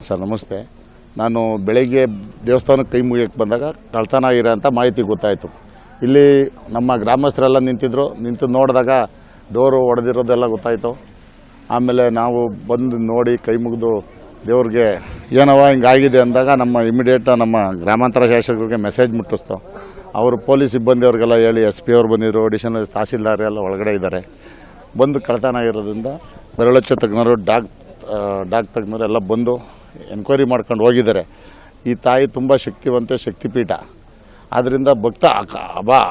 Sir ನಮಸ್ತೆ. ನಾನು ಬೆಳಗ್ಗೆ ದೇವಸ್ಥಾನಕ್ಕೆ ಕೈ ಮುಗಿಯೋಕ್ಕೆ ಬಂದಾಗ ಕಳ್ತನ ಆಗಿರೋ ಅಂತ ಮಾಹಿತಿ ಗೊತ್ತಾಯಿತು. ಇಲ್ಲಿ ನಮ್ಮ ಗ್ರಾಮಸ್ಥರೆಲ್ಲ ನಿಂತು ನೋಡಿದಾಗ ಡೋರು ಹೊಡೆದಿರೋದೆಲ್ಲ ಗೊತ್ತಾಯಿತು. ಆಮೇಲೆ ನಾವು ಬಂದು ನೋಡಿ ಕೈ ಮುಗಿದು ದೇವ್ರಿಗೆ ಏನವ ಹಿಂಗಾಗಿದೆ ಅಂದಾಗ ನಮ್ಮ ಗ್ರಾಮಾಂತರ ಶಾಸಕರಿಗೆ ಮೆಸೇಜ್ ಮುಟ್ಟಿಸ್ತು. ಅವರು ಪೊಲೀಸ್ ಸಿಬ್ಬಂದಿಯವ್ರಿಗೆಲ್ಲ ಹೇಳಿ SP ಅವ್ರು ಬಂದಿದ್ದರು, ಅಡಿಷನಲ್ ತಹಸೀಲ್ದಾರ್ ಎಲ್ಲ ಒಳಗಡೆ ಇದ್ದಾರೆ. ಬಂದು ಕಳ್ತನ ಆಗಿರೋದ್ರಿಂದ ಬೆರಳಚ್ಚ ತಜ್ಞರು ಡಾಗ್ ತಜ್ಞರು ಎಲ್ಲ ಬಂದು ಎನ್ಕ್ವೈರಿ ಮಾಡ್ಕೊಂಡು ಹೋಗಿದ್ದಾರೆ. ಈ ತಾಯಿ ತುಂಬ ಶಕ್ತಿವಂತೆ, ಶಕ್ತಿಪೀಠ. ಆದ್ದರಿಂದ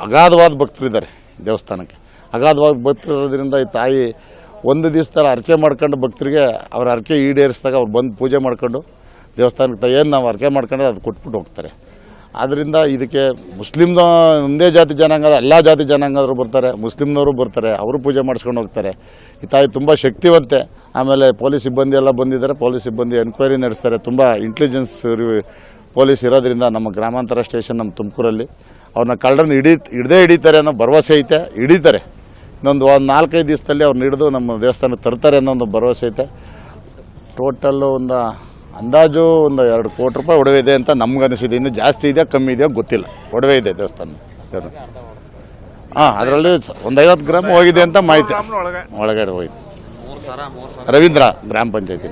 ಅಗಾಧವಾದ ಭಕ್ತರಿದ್ದಾರೆ ದೇವಸ್ಥಾನಕ್ಕೆ. ಅಗಾಧವಾದ ಭಕ್ತರಿರೋದ್ರಿಂದ ಈ ತಾಯಿ ಒಂದು ದಿವಸ ಅರ್ಕೆ ಮಾಡ್ಕೊಂಡು ಭಕ್ತರಿಗೆ ಅವ್ರ ಅರ್ಕೆ ಈಡೇರಿಸಿದಾಗ ಅವ್ರು ಬಂದು ಪೂಜೆ ಮಾಡ್ಕೊಂಡು ದೇವಸ್ಥಾನಕ್ಕೆ ಏನು ನಾವು ಅರ್ಕೆ ಮಾಡ್ಕೊಂಡ್ರೆ ಅದು ಕೊಟ್ಬಿಟ್ಟು ಹೋಗ್ತಾರೆ. ಆದ್ದರಿಂದ ಇದಕ್ಕೆ ಮುಸ್ಲಿಮ್ನ ಒಂದೇ ಜಾತಿ ಜನಾಂಗದ ಎಲ್ಲ ಜಾತಿ ಜನಾಂಗದವರು ಬರ್ತಾರೆ, ಮುಸ್ಲಿಮ್ನವರು ಬರ್ತಾರೆ, ಅವರು ಪೂಜೆ ಮಾಡಿಸ್ಕೊಂಡು ಹೋಗ್ತಾರೆ. ಈ ತಾಯಿ ತುಂಬ ಶಕ್ತಿವಂತೆ. ಆಮೇಲೆ ಪೊಲೀಸ್ ಸಿಬ್ಬಂದಿ ಎಲ್ಲ ಬಂದಿದ್ದಾರೆ. ಪೊಲೀಸ್ ಸಿಬ್ಬಂದಿ ಎನ್ಕ್ವೈರಿ ನಡೆಸ್ತಾರೆ. ತುಂಬ ಇಂಟೆಲಿಜೆನ್ಸ್ ಪೊಲೀಸ್ ಇರೋದ್ರಿಂದ ನಮ್ಮ ಗ್ರಾಮಾಂತರ ಸ್ಟೇಷನ್ ನಮ್ಮ ತುಮಕೂರಲ್ಲಿ ಅವ್ರನ್ನ ಕಳ್ಳರನ್ನ ಹಿಡ್ದೇ ಹಿಡಿತಾರೆ ಅನ್ನೋ ಭರವಸೆ ಐತೆ. ಹಿಡಿತಾರೆ. ಇನ್ನೊಂದು 4-5 ದಿವಸದಲ್ಲಿ ಅವ್ರನ್ನ ಹಿಡಿದು ನಮ್ಮ ದೇವಸ್ಥಾನಕ್ಕೆ ತರ್ತಾರೆ ಅನ್ನೋ ಒಂದು ಭರವಸೆ ಐತೆ. ಟೋಟಲ್ಲು ಅಂದಾಜು 2 ಕೋಟಿ ರೂಪಾಯಿ ಒಡವೆ ಇದೆ ಅಂತ ನಮ್ಗೆ ಅನಿಸಿದೆ. ಇನ್ನು ಜಾಸ್ತಿ ಇದೆಯಾ ಕಮ್ಮಿ ಇದೆಯೋ ಗೊತ್ತಿಲ್ಲ. ಒಡವೆ ಇದೆ ದೇವಸ್ಥಾನ. ಅದರಲ್ಲಿ 50 ಗ್ರಾಮ್ ಹೋಗಿದೆ ಅಂತ ಮಾಹಿತಿ. ಒಳಗಡೆ ಹೋಗಿದೆ. ರವೀಂದ್ರ ಗ್ರಾಮ ಪಂಚಾಯತಿ.